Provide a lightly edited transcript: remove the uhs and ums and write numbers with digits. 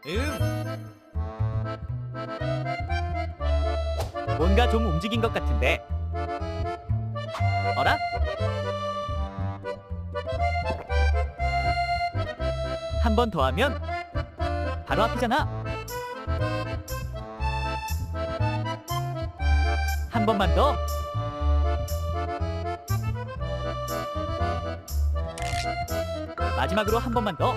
응. 뭔가 좀 움직인 것 같은데. 어라? 한 번 더 하면 바로 앞이잖아. 한 번만 더. 마지막으로 한 번만 더.